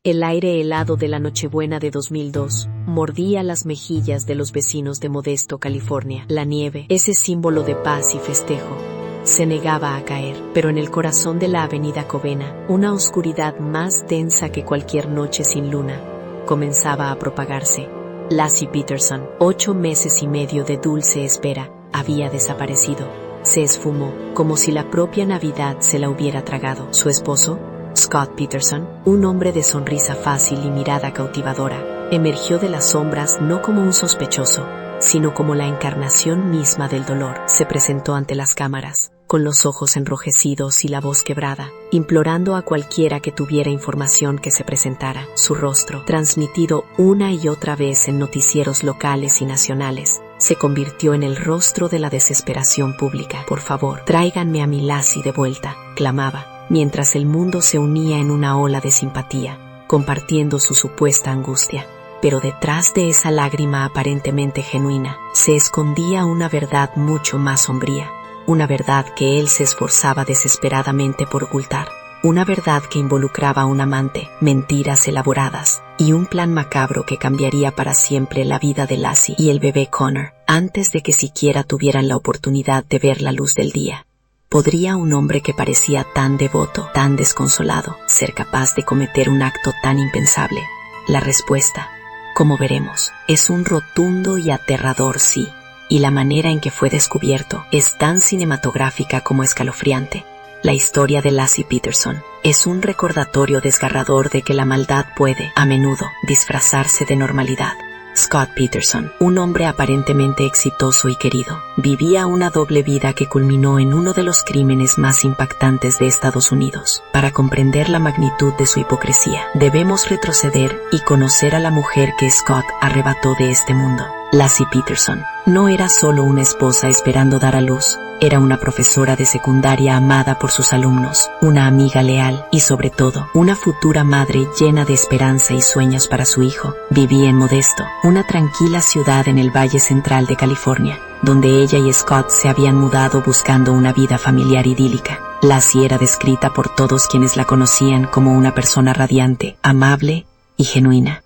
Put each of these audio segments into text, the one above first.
El aire helado de la Nochebuena de 2002 mordía las mejillas de los vecinos de Modesto, California. La nieve, ese símbolo de paz y festejo, se negaba a caer, pero en el corazón de la avenida Covena, una oscuridad más densa que cualquier noche sin luna comenzaba a propagarse. Lassie Peterson, 8 meses y medio de dulce espera, había desaparecido. Se esfumó, como si la propia Navidad se la hubiera tragado. Su esposo, Scott Peterson, un hombre de sonrisa fácil y mirada cautivadora, emergió de las sombras no como un sospechoso, sino como la encarnación misma del dolor. Se presentó ante las cámaras, con los ojos enrojecidos y la voz quebrada, implorando a cualquiera que tuviera información que se presentara. Su rostro, transmitido una y otra vez en noticieros locales y nacionales, se convirtió en el rostro de la desesperación pública. Por favor, tráiganme a mi Lassie de vuelta, clamaba, mientras el mundo se unía en una ola de simpatía, compartiendo su supuesta angustia. Pero detrás de esa lágrima aparentemente genuina, se escondía una verdad mucho más sombría, una verdad que él se esforzaba desesperadamente por ocultar, una verdad que involucraba a un amante, mentiras elaboradas y un plan macabro que cambiaría para siempre la vida de Lassie y el bebé Connor, antes de que siquiera tuvieran la oportunidad de ver la luz del día. ¿Podría un hombre que parecía tan devoto, tan desconsolado, ser capaz de cometer un acto tan impensable? La respuesta, como veremos, es un rotundo y aterrador sí, y la manera en que fue descubierto es tan cinematográfica como escalofriante. La historia de Lassie Peterson es un recordatorio desgarrador de que la maldad puede, a menudo, disfrazarse de normalidad. Scott Peterson, un hombre aparentemente exitoso y querido, vivía una doble vida que culminó en uno de los crímenes más impactantes de Estados Unidos. Para comprender la magnitud de su hipocresía, debemos retroceder y conocer a la mujer que Scott arrebató de este mundo. Lassie Peterson no era solo una esposa esperando dar a luz, era una profesora de secundaria amada por sus alumnos, una amiga leal y sobre todo, una futura madre llena de esperanza y sueños para su hijo. Vivía en Modesto, una tranquila ciudad en el Valle Central de California, donde ella y Scott se habían mudado buscando una vida familiar idílica. Lassie era descrita por todos quienes la conocían como una persona radiante, amable y genuina.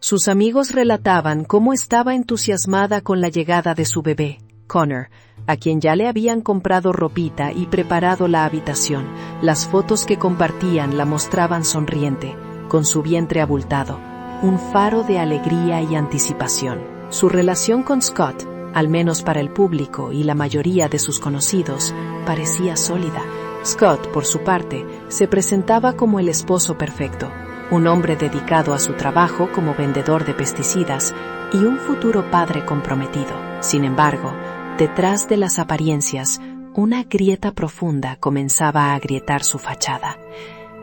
Sus amigos relataban cómo estaba entusiasmada con la llegada de su bebé, Connor, a quien ya le habían comprado ropita y preparado la habitación. Las fotos que compartían la mostraban sonriente, con su vientre abultado, un faro de alegría y anticipación. Su relación con Scott, al menos para el público y la mayoría de sus conocidos, parecía sólida. Scott, por su parte, se presentaba como el esposo perfecto, un hombre dedicado a su trabajo como vendedor de pesticidas y un futuro padre comprometido. Sin embargo, detrás de las apariencias, una grieta profunda comenzaba a agrietar su fachada.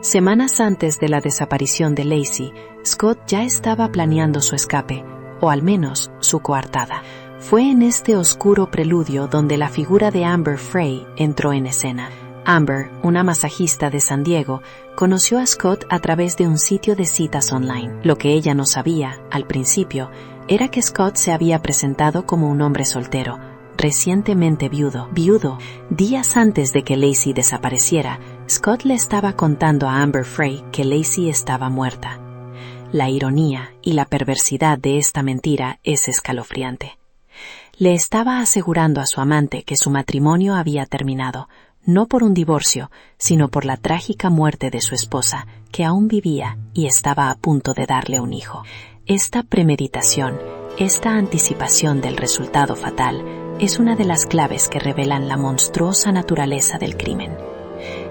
Semanas antes de la desaparición de Lassie, Scott ya estaba planeando su escape, o al menos su coartada. Fue en este oscuro preludio donde la figura de Amber Frey entró en escena. Amber, una masajista de San Diego, conoció a Scott a través de un sitio de citas online. Lo que ella no sabía, al principio, era que Scott se había presentado como un hombre soltero, recientemente viudo. Días antes de que Lassie desapareciera, Scott le estaba contando a Amber Frey que Lassie estaba muerta. La ironía y la perversidad de esta mentira es escalofriante. Le estaba asegurando a su amante que su matrimonio había terminado, no por un divorcio, sino por la trágica muerte de su esposa, que aún vivía y estaba a punto de darle un hijo. Esta premeditación, esta anticipación del resultado fatal, es una de las claves que revelan la monstruosa naturaleza del crimen.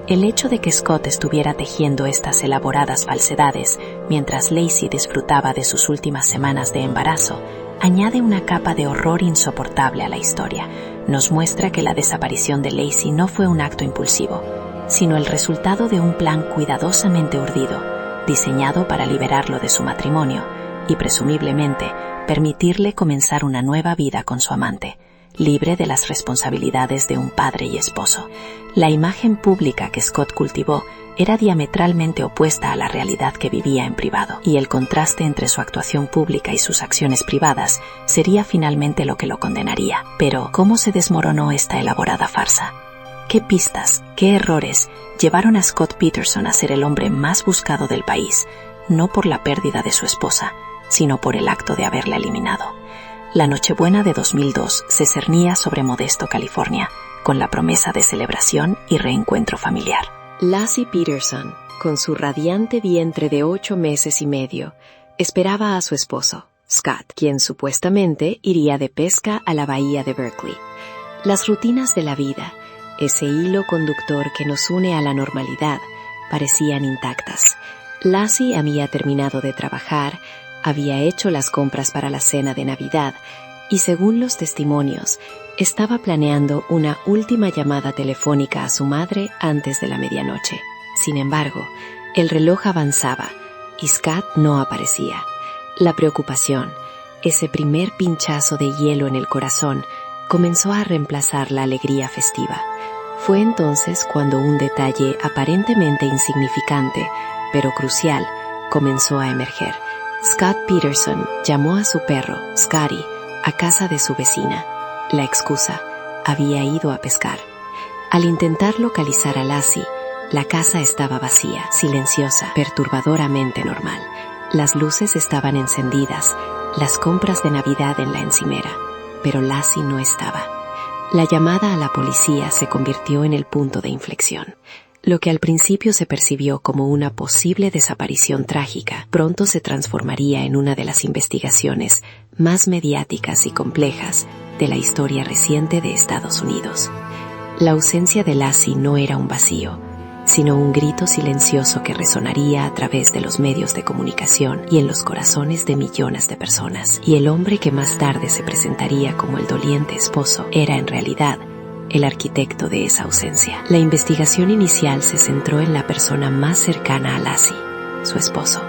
El hecho de que Scott estuviera tejiendo estas elaboradas falsedades mientras Lassie disfrutaba de sus últimas semanas de embarazo, añade una capa de horror insoportable a la historia. Nos muestra que la desaparición de Lassie no fue un acto impulsivo, sino el resultado de un plan cuidadosamente urdido, diseñado para liberarlo de su matrimonio y, presumiblemente, permitirle comenzar una nueva vida con su amante, libre de las responsabilidades de un padre y esposo. La imagen pública que Scott cultivó era diametralmente opuesta a la realidad que vivía en privado, y el contraste entre su actuación pública y sus acciones privadas sería finalmente lo que lo condenaría. Pero, ¿cómo se desmoronó esta elaborada farsa? ¿Qué pistas, qué errores llevaron a Scott Peterson a ser el hombre más buscado del país no por la pérdida de su esposa, sino por el acto de haberla eliminado. La Nochebuena de 2002 se cernía sobre Modesto, California, con la promesa de celebración y reencuentro familiar. Lassie Peterson, con su radiante vientre de 8 meses y medio, esperaba a su esposo, Scott, quien supuestamente iría de pesca a la bahía de Berkeley. Las rutinas de la vida, ese hilo conductor que nos une a la normalidad, parecían intactas. Lassie había terminado de trabajar, había hecho las compras para la cena de Navidad y, según los testimonios, estaba planeando una última llamada telefónica a su madre antes de la medianoche. Sin embargo, el reloj avanzaba y Scott no aparecía. La preocupación, ese primer pinchazo de hielo en el corazón, comenzó a reemplazar la alegría festiva. Fue entonces cuando un detalle aparentemente insignificante, pero crucial, comenzó a emerger. Scott Peterson llamó a su perro, Scotty, a casa de su vecina. La excusa: había ido a pescar. Al intentar localizar a Lassie, la casa estaba vacía, silenciosa, perturbadoramente normal. Las luces estaban encendidas, las compras de Navidad en la encimera, pero Lassie no estaba. La llamada a la policía se convirtió en el punto de inflexión. Lo que al principio se percibió como una posible desaparición trágica, pronto se transformaría en una de las investigaciones más mediáticas y complejas de la historia reciente de Estados Unidos. La ausencia de Lassie no era un vacío, sino un grito silencioso que resonaría a través de los medios de comunicación y en los corazones de millones de personas. Y el hombre que más tarde se presentaría como el doliente esposo era en realidad el arquitecto de esa ausencia. La investigación inicial se centró en la persona más cercana a Lassie, su esposo.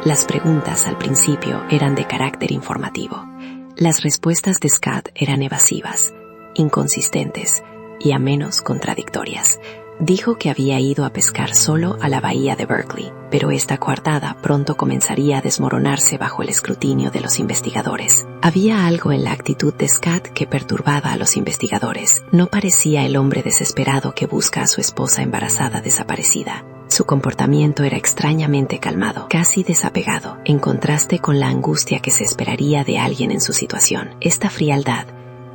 Las preguntas al principio eran de carácter informativo. Las respuestas de Scott eran evasivas, inconsistentes y a menos contradictorias. Dijo que había ido a pescar solo a la bahía de Berkeley, pero esta coartada pronto comenzaría a desmoronarse bajo el escrutinio de los investigadores. Había algo en la actitud de Scott que perturbaba a los investigadores. No parecía el hombre desesperado que busca a su esposa embarazada desaparecida. Su comportamiento era extrañamente calmado, casi desapegado, en contraste con la angustia que se esperaría de alguien en su situación. Esta frialdad,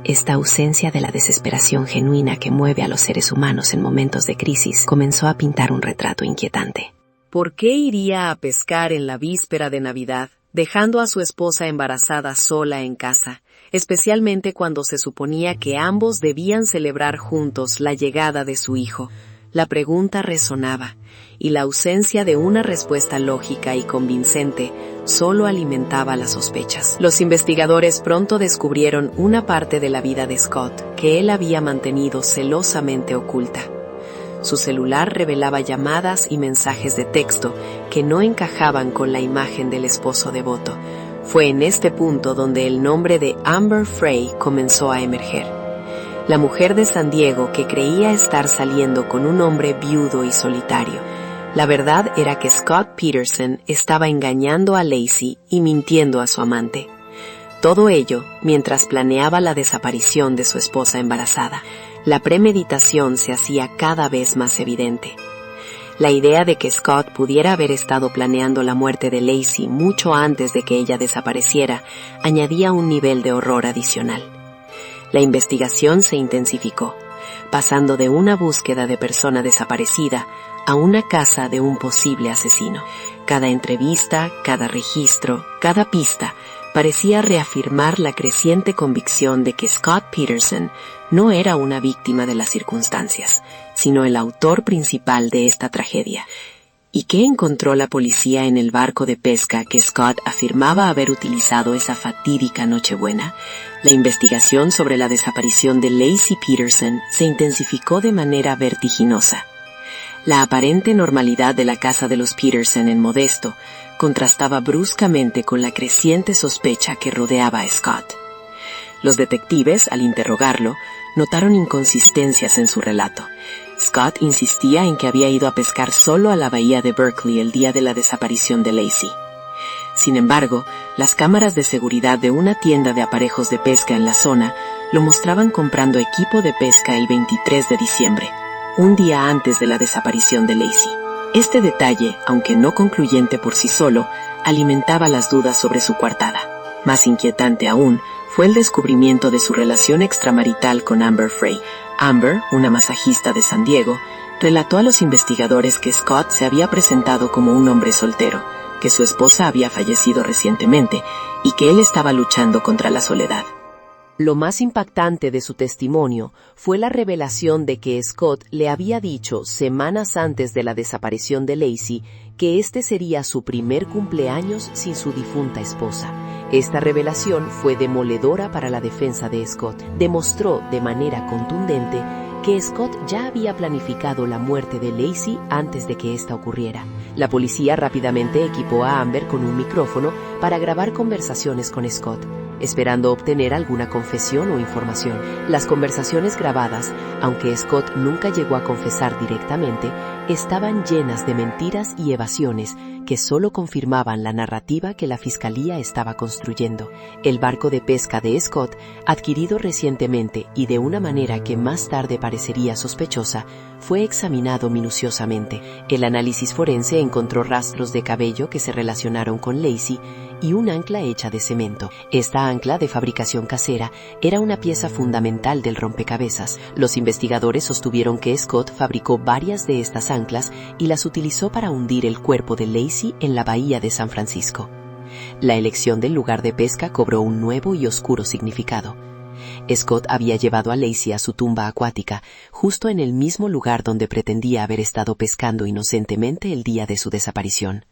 esta ausencia de la desesperación genuina que mueve a los seres humanos en momentos de crisis, comenzó a pintar un retrato inquietante. ¿Por qué iría a pescar en la víspera de Navidad, dejando a su esposa embarazada sola en casa, especialmente cuando se suponía que ambos debían celebrar juntos la llegada de su hijo? La pregunta resonaba, y la ausencia de una respuesta lógica y convincente solo alimentaba las sospechas. Los investigadores pronto descubrieron una parte de la vida de Scott que él había mantenido celosamente oculta. Su celular revelaba llamadas y mensajes de texto que no encajaban con la imagen del esposo devoto. Fue en este punto donde el nombre de Amber Frey comenzó a emerger. La mujer de San Diego que creía estar saliendo con un hombre viudo y solitario. La verdad era que Scott Peterson estaba engañando a Lassie y mintiendo a su amante. Todo ello mientras planeaba la desaparición de su esposa embarazada. La premeditación se hacía cada vez más evidente. La idea de que Scott pudiera haber estado planeando la muerte de Lassie mucho antes de que ella desapareciera añadía un nivel de horror adicional. La investigación se intensificó, pasando de una búsqueda de persona desaparecida a una caza de un posible asesino. Cada entrevista, cada registro, cada pista parecía reafirmar la creciente convicción de que Scott Peterson no era una víctima de las circunstancias, sino el autor principal de esta tragedia. ¿Y qué encontró la policía en el barco de pesca que Scott afirmaba haber utilizado esa fatídica Nochebuena? La investigación sobre la desaparición de Lassie Peterson se intensificó de manera vertiginosa. La aparente normalidad de la casa de los Peterson en Modesto contrastaba bruscamente con la creciente sospecha que rodeaba a Scott. Los detectives, al interrogarlo, notaron inconsistencias en su relato. Scott insistía en que había ido a pescar solo a la bahía de Berkeley el día de la desaparición de Lassie. Sin embargo, las cámaras de seguridad de una tienda de aparejos de pesca en la zona lo mostraban comprando equipo de pesca el 23 de diciembre, un día antes de la desaparición de Lassie. Este detalle, aunque no concluyente por sí solo, alimentaba las dudas sobre su coartada. Más inquietante aún, fue el descubrimiento de su relación extramarital con Amber Frey. Amber, una masajista de San Diego, relató a los investigadores que Scott se había presentado como un hombre soltero, que su esposa había fallecido recientemente y que él estaba luchando contra la soledad. Lo más impactante de su testimonio fue la revelación de que Scott le había dicho semanas antes de la desaparición de Lacey que este sería su primer cumpleaños sin su difunta esposa. Esta revelación fue demoledora para la defensa de Scott. Demostró de manera contundente que Scott ya había planificado la muerte de Lacey antes de que esta ocurriera. La policía rápidamente equipó a Amber con un micrófono para grabar conversaciones con Scott, esperando obtener alguna confesión o información. Las conversaciones grabadas, aunque Scott nunca llegó a confesar directamente, estaban llenas de mentiras y evasiones que solo confirmaban la narrativa que la fiscalía estaba construyendo. El barco de pesca de Scott, adquirido recientemente y de una manera que más tarde parecería sospechosa, fue examinado minuciosamente. El análisis forense encontró rastros de cabello que se relacionaron con Lacey y un ancla hecha de cemento. Esta ancla de fabricación casera era una pieza fundamental del rompecabezas. Los investigadores sostuvieron que Scott fabricó varias de estas anclas y las utilizó para hundir el cuerpo de Lacey en la bahía de San Francisco. La elección del lugar de pesca cobró un nuevo y oscuro significado. Scott había llevado a Lacey a su tumba acuática, justo en el mismo lugar donde pretendía haber estado pescando inocentemente el día de su desaparición.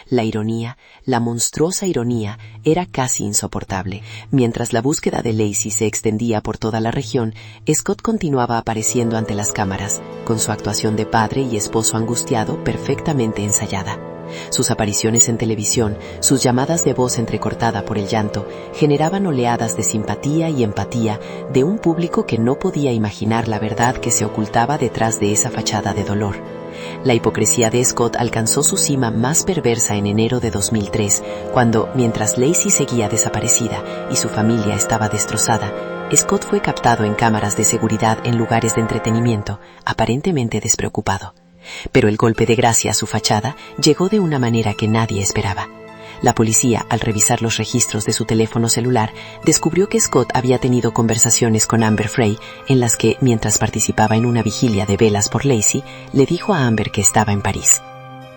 La ironía, la monstruosa ironía, era casi insoportable. Mientras la búsqueda de Lacey se extendía por toda la región, Scott continuaba apareciendo ante las cámaras, con su actuación de padre y esposo angustiado perfectamente ensayada. Sus apariciones en televisión, sus llamadas de voz entrecortada por el llanto, generaban oleadas de simpatía y empatía de un público que no podía imaginar la verdad que se ocultaba detrás de esa fachada de dolor. La hipocresía de Scott alcanzó su cima más perversa en enero de 2003, cuando, mientras Lacey seguía desaparecida y su familia estaba destrozada, Scott fue captado en cámaras de seguridad en lugares de entretenimiento, aparentemente despreocupado. Pero el golpe de gracia a su fachada llegó de una manera que nadie esperaba. La policía, al revisar los registros de su teléfono celular, descubrió que Scott había tenido conversaciones con Amber Frey en las que, mientras participaba en una vigilia de velas por Lacey, le dijo a Amber que estaba en París.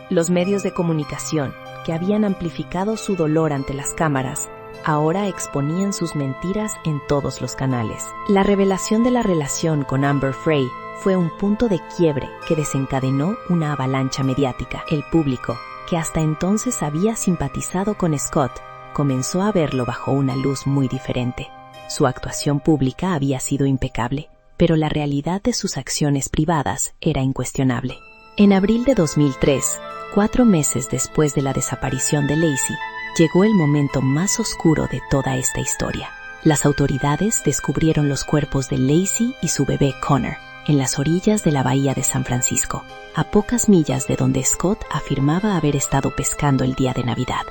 Los medios de comunicación, que habían amplificado su dolor ante las cámaras, ahora exponían sus mentiras en todos los canales. La revelación de la relación con Amber Frey fue un punto de quiebre que desencadenó una avalancha mediática. El público, que hasta entonces había simpatizado con Scott, comenzó a verlo bajo una luz muy diferente. Su actuación pública había sido impecable, pero la realidad de sus acciones privadas era incuestionable. En abril de 2003, 4 meses después de la desaparición de Lacey, llegó el momento más oscuro de toda esta historia. Las autoridades descubrieron los cuerpos de Lacey y su bebé Connor en las orillas de la bahía de San Francisco, a pocas millas de donde Scott afirmaba haber estado pescando el día de Navidad.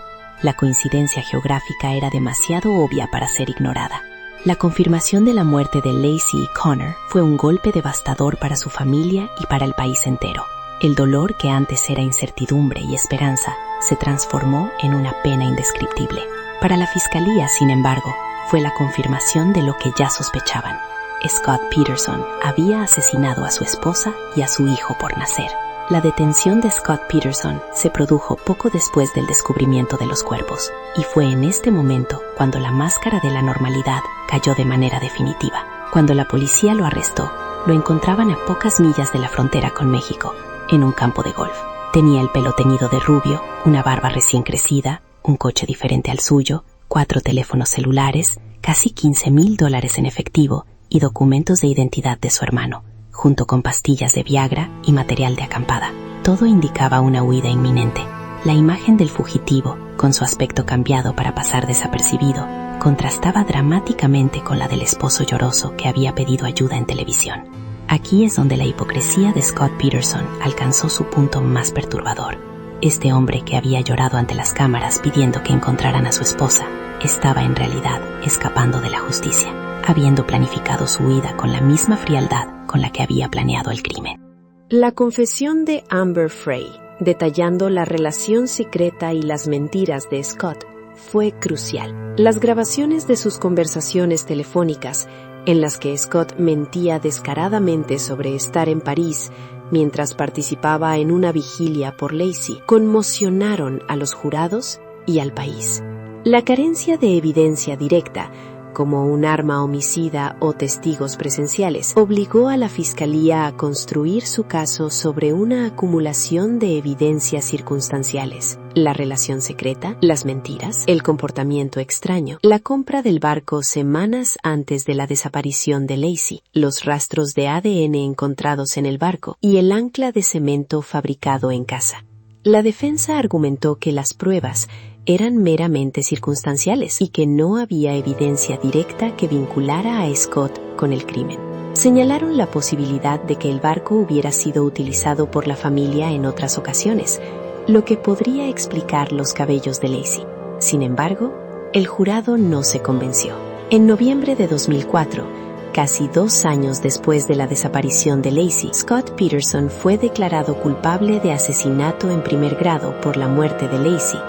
La coincidencia geográfica era demasiado obvia para ser ignorada. La confirmación de la muerte de Lacey y Connor fue un golpe devastador para su familia y para el país entero. El dolor que antes era incertidumbre y esperanza se transformó en una pena indescriptible. Para la fiscalía, sin embargo, fue la confirmación de lo que ya sospechaban. Scott Peterson había asesinado a su esposa y a su hijo por nacer. La detención de Scott Peterson se produjo poco después del descubrimiento de los cuerpos, y fue en este momento cuando la máscara de la normalidad cayó de manera definitiva. Cuando la policía lo arrestó, lo encontraban a pocas millas de la frontera con México, en un campo de golf. Tenía el pelo teñido de rubio, una barba recién crecida, un coche diferente al suyo, 4 teléfonos celulares, casi $15,000 en efectivo y documentos de identidad de su hermano, junto con pastillas de Viagra y material de acampada. Todo indicaba una huida inminente. La imagen del fugitivo, con su aspecto cambiado para pasar desapercibido, contrastaba dramáticamente con la del esposo lloroso que había pedido ayuda en televisión. Aquí es donde la hipocresía de Scott Peterson alcanzó su punto más perturbador. Este hombre que había llorado ante las cámaras pidiendo que encontraran a su esposa, estaba en realidad escapando de la justicia, habiendo planificado su huida con la misma frialdad con la que había planeado el crimen. La confesión de Amber Frey detallando la relación secreta y las mentiras de Scott, fue crucial. Las grabaciones de sus conversaciones telefónicas, en las que Scott mentía descaradamente sobre estar en París mientras participaba en una vigilia por Lacey, conmocionaron a los jurados y al país. La carencia de evidencia directa, como un arma homicida o testigos presenciales, obligó a la Fiscalía a construir su caso sobre una acumulación de evidencias circunstanciales: la relación secreta, las mentiras, el comportamiento extraño, la compra del barco semanas antes de la desaparición de Lacey, los rastros de ADN encontrados en el barco y el ancla de cemento fabricado en casa. La defensa argumentó que las pruebas eran meramente circunstanciales y que no había evidencia directa que vinculara a Scott con el crimen. Señalaron la posibilidad de que el barco hubiera sido utilizado por la familia en otras ocasiones, lo que podría explicar los cabellos de Lacey. Sin embargo, el jurado no se convenció. En noviembre de 2004, casi 2 años después de la desaparición de Lacey, Scott Peterson fue declarado culpable de asesinato en primer grado por la muerte de Lacey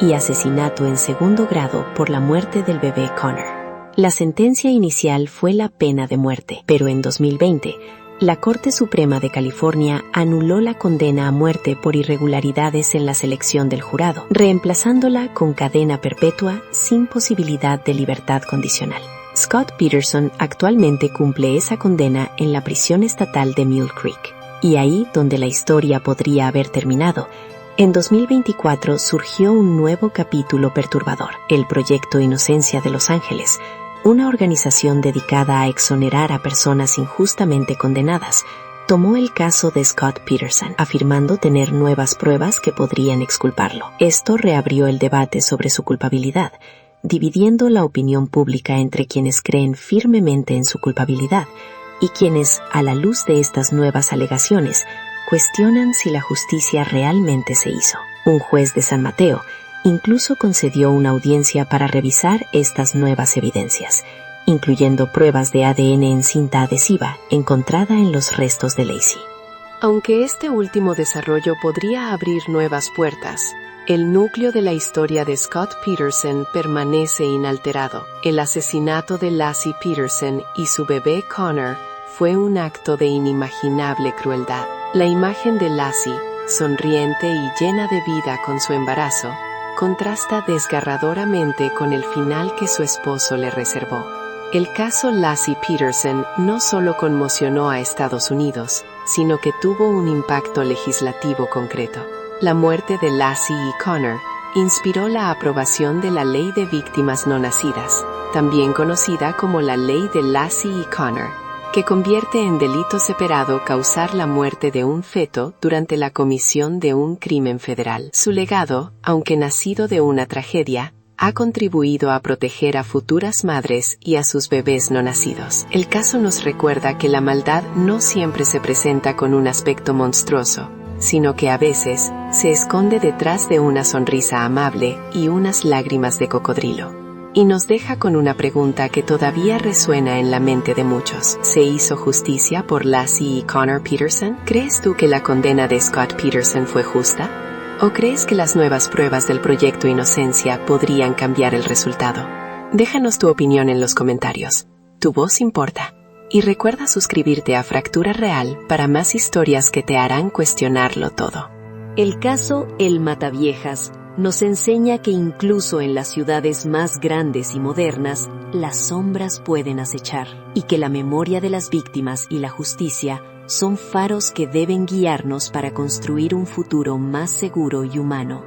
y asesinato en segundo grado por la muerte del bebé Connor. La sentencia inicial fue la pena de muerte, pero en 2020, la Corte Suprema de California anuló la condena a muerte por irregularidades en la selección del jurado, reemplazándola con cadena perpetua sin posibilidad de libertad condicional. Scott Peterson actualmente cumple esa condena en la prisión estatal de Mule Creek. Y ahí donde la historia podría haber terminado, en 2024 surgió un nuevo capítulo perturbador: el Proyecto Inocencia de Los Ángeles, una organización dedicada a exonerar a personas injustamente condenadas, tomó el caso de Scott Peterson, afirmando tener nuevas pruebas que podrían exculparlo. Esto reabrió el debate sobre su culpabilidad, dividiendo la opinión pública entre quienes creen firmemente en su culpabilidad y quienes, a la luz de estas nuevas alegaciones, cuestionan si la justicia realmente se hizo. Un juez de San Mateo incluso concedió una audiencia para revisar estas nuevas evidencias, incluyendo pruebas de ADN en cinta adhesiva encontrada en los restos de Lacey. Aunque este último desarrollo podría abrir nuevas puertas, el núcleo de la historia de Scott Peterson permanece inalterado. El asesinato de Lacey Peterson y su bebé Connor fue un acto de inimaginable crueldad. La imagen de Lacey, sonriente y llena de vida con su embarazo, contrasta desgarradoramente con el final que su esposo le reservó. El caso Lacey Peterson no solo conmocionó a Estados Unidos, sino que tuvo un impacto legislativo concreto. La muerte de Lacey y Connor inspiró la aprobación de la Ley de Víctimas No Nacidas, también conocida como la Ley de Lacey y Connor, que convierte en delito separado causar la muerte de un feto durante la comisión de un crimen federal. Su legado, aunque nacido de una tragedia, ha contribuido a proteger a futuras madres y a sus bebés no nacidos. El caso nos recuerda que la maldad no siempre se presenta con un aspecto monstruoso, sino que a veces se esconde detrás de una sonrisa amable y unas lágrimas de cocodrilo. Y nos deja con una pregunta que todavía resuena en la mente de muchos. ¿Se hizo justicia por Lacey y Connor Peterson? ¿Crees tú que la condena de Scott Peterson fue justa? ¿O crees que las nuevas pruebas del Proyecto Inocencia podrían cambiar el resultado? Déjanos tu opinión en los comentarios. Tu voz importa. Y recuerda suscribirte a Fractura Real para más historias que te harán cuestionarlo todo. El caso El Mataviejas nos enseña que incluso en las ciudades más grandes y modernas, las sombras pueden acechar, y que la memoria de las víctimas y la justicia son faros que deben guiarnos para construir un futuro más seguro y humano.